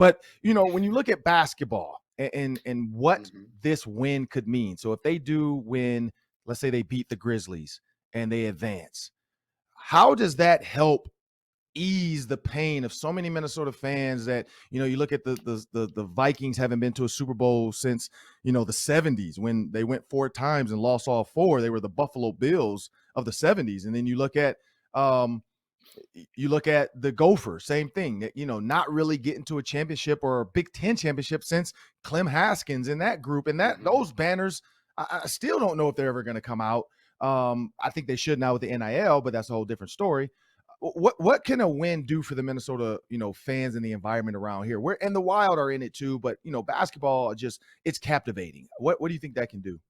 But when you look at basketball and what Mhm. this win could mean. So if they do win, let's say they beat the Grizzlies and they advance, how does that help ease the pain of so many Minnesota fans that you look at the Vikings haven't been to a Super Bowl since the 70s when they went 4 times and lost all 4. They were the Buffalo Bills of the 70s. And then um you look at the Gophers, same thing, that not really getting to a championship or a Big Ten championship since Clem Haskins and that group, and that Mhm. those banners. I still don't know if they're ever going to come out. I think they should now with the NIL, but that's a whole different story. What can a win do for the Minnesota fans and the environment around here? Where and the Wild are in it too, but basketball just it's captivating. What do you think that can do?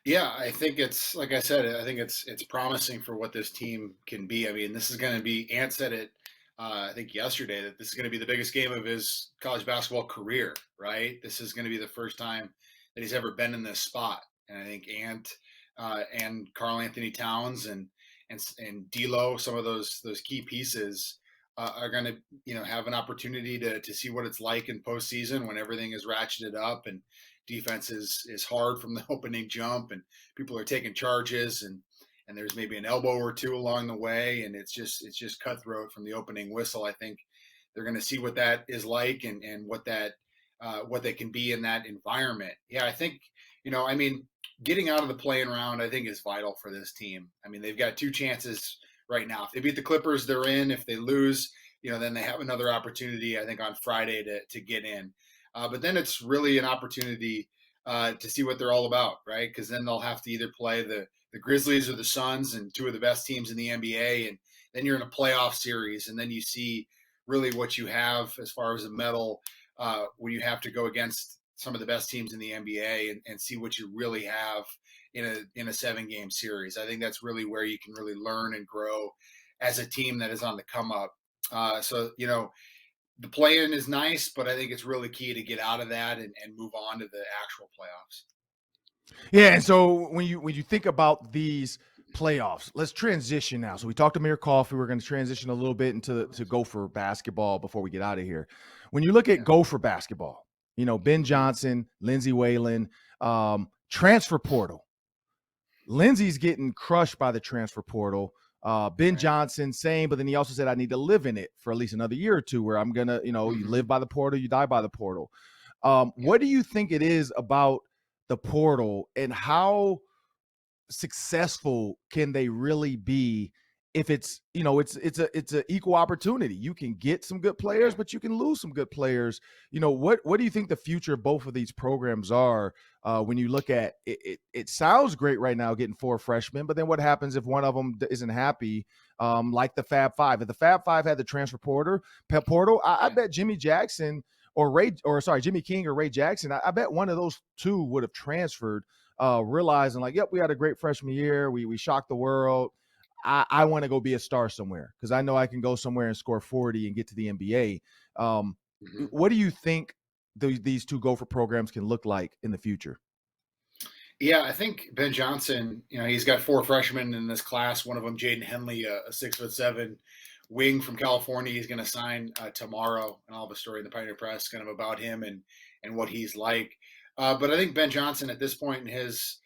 Yeah, I think it's like I said. I think it's promising for what this team can be. I mean, this is going to be. Ant said it. I think yesterday that this is going to be the biggest game of his college basketball career. Right. This is going to be the first time that he's ever been in this spot. And I think Ant and Carl Anthony Towns and D'Lo, some of those key pieces. Are going to have an opportunity to see what it's like in postseason when everything is ratcheted up and defense is hard from the opening jump and people are taking charges and there's maybe an elbow or two along the way and it's just cutthroat from the opening whistle. I think they're going to see what that is like and what they can be in that environment. Yeah, I think I mean, getting out of the playing round I think is vital for this team. I mean, they've got two chances right now. If they beat the Clippers, they're in. If they lose, then they have another opportunity, I think, on Friday to get in. But then it's really an opportunity to see what they're all about, right? Because then they'll have to either play the Grizzlies or the Suns, and two of the best teams in the NBA, and then you're in a playoff series, and then you see really what you have as far as a medal when you have to go against some of the best teams in the NBA and see what you really have in a 7 game series. I think that's really where you can really learn and grow as a team that is on the come up. So the play-in is nice, but I think it's really key to get out of that and move on to the actual playoffs. Yeah, and so when you think about these playoffs, let's transition now. So we talked to Amir Coffey. We're going to transition a little bit into to Gopher basketball before we get out of here. When you look at Yeah. Gopher basketball, Ben Mm-hmm. Johnson, Lindsey Whalen, transfer portal. Lindsey's getting crushed by the transfer portal. Ben Right. Johnson, same, but then he also said, I need to live in it for at least another year or two where I'm going to, you Mm-hmm. live by the portal, you die by the portal. Yeah. What do you think it is about the portal and how successful can they really be if it's a equal opportunity? You can get some good players, Yeah. but you can lose some good players. What do you think the future of both of these programs are? When you look at it, it sounds great right now getting 4 freshmen, but then what happens if one of them isn't happy? Like the Fab Five. If the Fab Five had the transfer portal, I Yeah. bet Jimmy Jackson Jimmy King or Ray Jackson, I bet one of those two would have transferred, realizing like, yep, we had a great freshman year. We shocked the world. I want to go be a star somewhere because I know I can go somewhere and score 40 and get to the NBA. Mm-hmm. What do you think these two Gopher programs can look like in the future? Yeah, I think Ben Johnson, he's got 4 freshmen in this class. One of them, Jaden Henley, a 6'7" wing from California. He's going to sign tomorrow, and I'll have a story in the Pioneer Press kind of about him and what he's like. But I think Ben Johnson at this point in his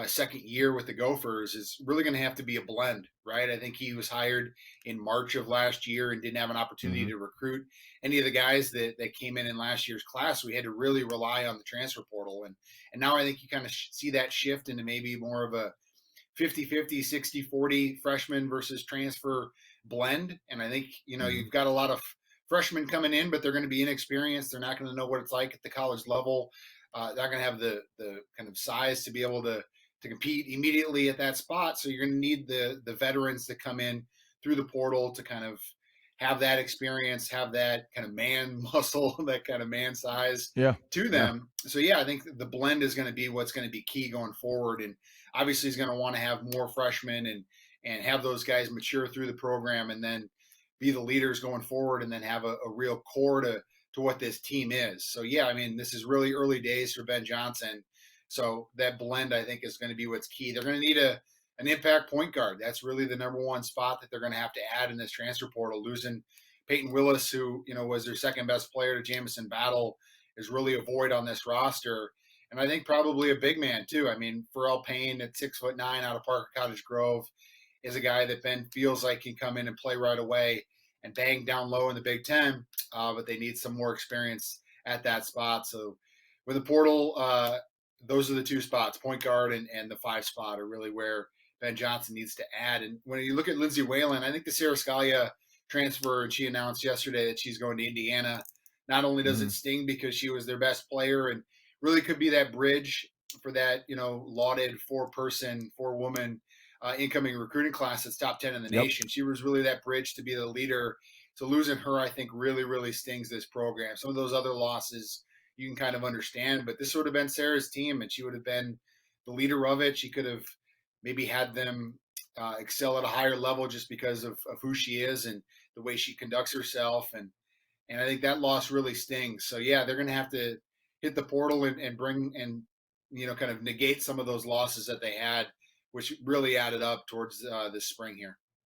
second year with the Gophers is really going to have to be a blend, right? I think he was hired in March of last year and didn't have an opportunity Mm-hmm. to recruit any of the guys that came in last year's class. We had to really rely on the transfer portal. And now I think you kind of see that shift into maybe more of a 50-50, 60-40 freshman versus transfer blend. And I think, Mm-hmm. you've got a lot of freshmen coming in, but they're going to be inexperienced. They're not going to know what it's like at the college level. They're not going to have the kind of size to be able to compete immediately at that spot. So you're going to need the veterans to come in through the portal to kind of have that experience, have that kind of man muscle, that kind of man size Yeah. to Yeah. them. So yeah, I think the blend is going to be what's going to be key going forward. And obviously he's going to want to have more freshmen and have those guys mature through the program and then be the leaders going forward and then have a real core to what this team is. So yeah, I mean, this is really early days for Ben Johnson. So that blend, I think, is going to be what's key. They're going to need an impact point guard. That's really the number one spot that they're going to have to add in this transfer portal. Losing Peyton Willis, who was their second best player to Jamison Battle, is really a void on this roster. And I think probably a big man too. I mean, Pharrell Payne at 6'9" out of Parker Cottage Grove is a guy that Ben feels like can come in and play right away and bang down low in the Big Ten, but they need some more experience at that spot. So with the portal, those are the two spots, point guard and the 5 spot, are really where Ben Johnson needs to add. And when you look at Lindsay Whalen, I think the Sarah Scalia transfer, and she announced yesterday that she's going to Indiana. Not only does it Mhm. sting because she was their best player and really could be that bridge for that, lauded 4-person, 4-woman incoming recruiting class that's top 10 in the Yep. nation. She was really that bridge to be the leader. So losing her, I think, really, really stings this program. Some of those other losses you can kind of understand, but this would have been Sarah's team, and she would have been the leader of it. She could have maybe had them excel at a higher level just because of who she is and the way she conducts herself. And I think that loss really stings. So yeah, they're going to have to hit the portal and bring and kind of negate some of those losses that they had, which really added up towards this spring here.